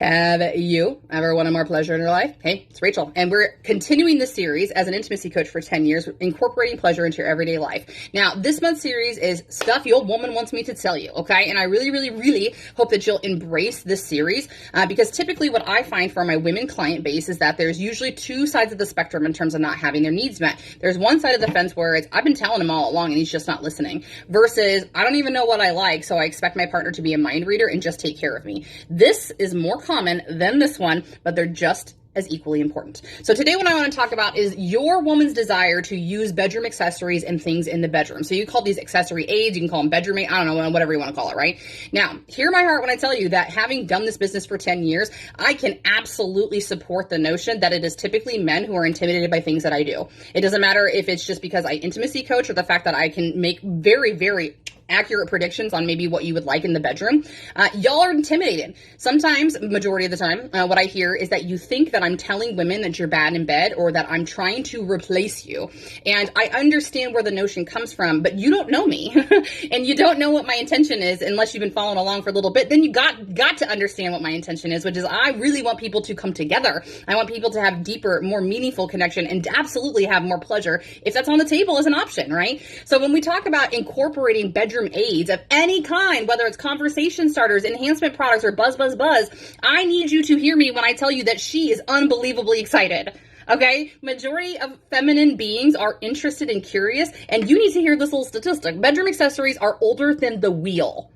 Have you ever wanted more pleasure in your life? Hey, it's Rachel, and we're continuing this series as an intimacy coach for 10 years, incorporating pleasure into your everyday life. Now, this month's series is stuff your woman wants me to tell you, okay? And I really hope that you'll embrace this series because typically what I find for my women client base is that there's usually two sides of the spectrum in terms of not having their needs met. There's one side of the fence where it's, I've been telling him all along and he's just not listening, versus I don't even know what I like, so I expect my partner to be a mind reader and just take care of me. This is more common than this one, but they're just as equally important. So today what I want to talk about is your woman's desire to use bedroom accessories and things in the bedroom. So you call these accessory aids, you can call them bedroom aids, I don't know, whatever you want to call it, right? Now, hear my heart when I tell you that having done this business for 10 years, I can absolutely support the notion that it is typically men who are intimidated by things that I do. It doesn't matter if it's just because I intimacy coach or the fact that I can make very accurate predictions on maybe what you would like in the bedroom. Y'all are intimidated. Sometimes, majority of the time, what I hear is that you think that I'm telling women that you're bad in bed or that I'm trying to replace you. And I understand where the notion comes from, but you don't know me and you don't know what my intention is unless you've been following along for a little bit. Then you got to understand what my intention is, which is I really want people to come together. I want people to have deeper, more meaningful connection and absolutely have more pleasure if that's on the table as an option, right? So when we talk about incorporating bedroom aids of any kind, whether it's conversation starters, enhancement products, or buzz, I need you to hear me when I tell you that she is unbelievably excited. Okay? Majority of feminine beings are interested and curious, and you need to hear this little statistic. Bedroom accessories are older than the wheel.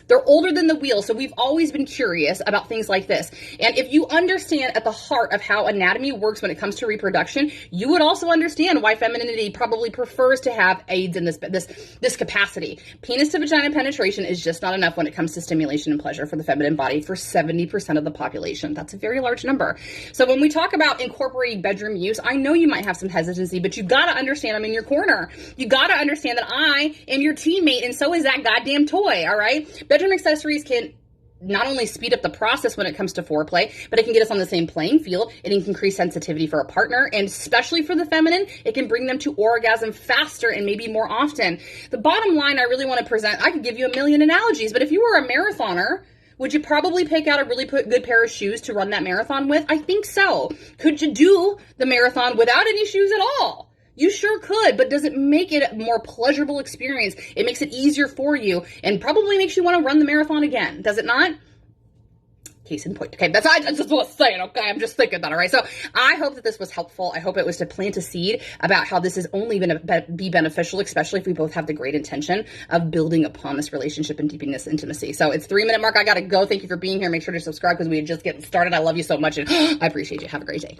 They're older than the wheel, so we've always been curious about things like this. And if you understand at the heart of how anatomy works when it comes to reproduction, you would also understand why femininity probably prefers to have aids in this capacity. Penis to vagina penetration is just not enough when it comes to stimulation and pleasure for the feminine body for 70% of the population. That's a very large number. So when we talk about incorporating bedroom use, I know you might have some hesitancy, but you gotta understand I'm in your corner. You gotta understand that I am your teammate, and so is that goddamn toy, all right? Bedroom accessories can not only speed up the process when it comes to foreplay, but it can get us on the same playing field. It can increase sensitivity for a partner, and especially for the feminine, it can bring them to orgasm faster and maybe more often. The bottom line I really want to present, I could give you a million analogies, but if you were a marathoner, would you probably pick out a really good pair of shoes to run that marathon with? I think so. Could you do the marathon without any shoes at all? You sure could, but does it make it a more pleasurable experience? It makes it easier for you and probably makes you want to run the marathon again. Does it not? Case in point. Okay, that's just what I'm saying, okay? I'm just thinking that, all right? So I hope that this was helpful. I hope it was to plant a seed about how this is only going to be beneficial, especially if we both have the great intention of building upon this relationship and deepening this intimacy. So it's 3-minute mark. I got to go. Thank you for being here. Make sure to subscribe because we are just getting started. I love you so much and I appreciate you. Have a great day.